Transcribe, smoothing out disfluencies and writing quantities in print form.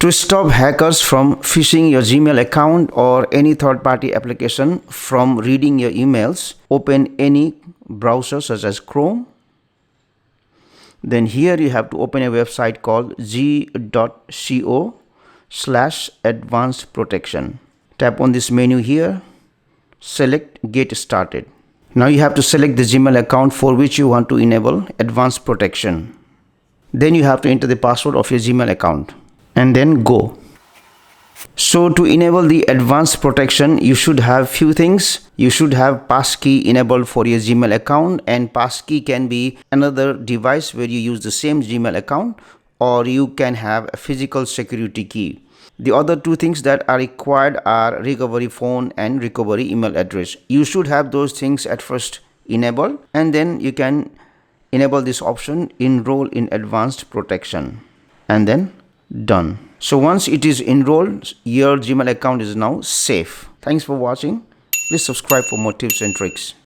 To stop hackers from phishing your Gmail account or any third-party application from reading your emails, open any browser such as Chrome. Then here you have to open a website called g.co/advanced protection. Tap on this menu here, select Get Started. Now you have to select the Gmail account for which you want to enable advanced protection. Then you have to enter the password of your Gmail account and then go. So to enable the advanced protection, you should have few things. You should have passkey enabled for your Gmail account, and passkey can be another device where you use the same Gmail account, or you can have a physical security key. The other two things that are required are recovery phone and recovery email address. You should have those things at first enabled, and then you can enable this option, enroll in advanced protection, and then done. So once it is enrolled, your Gmail account is now safe. Thanks for watching. Please subscribe for more tips and tricks.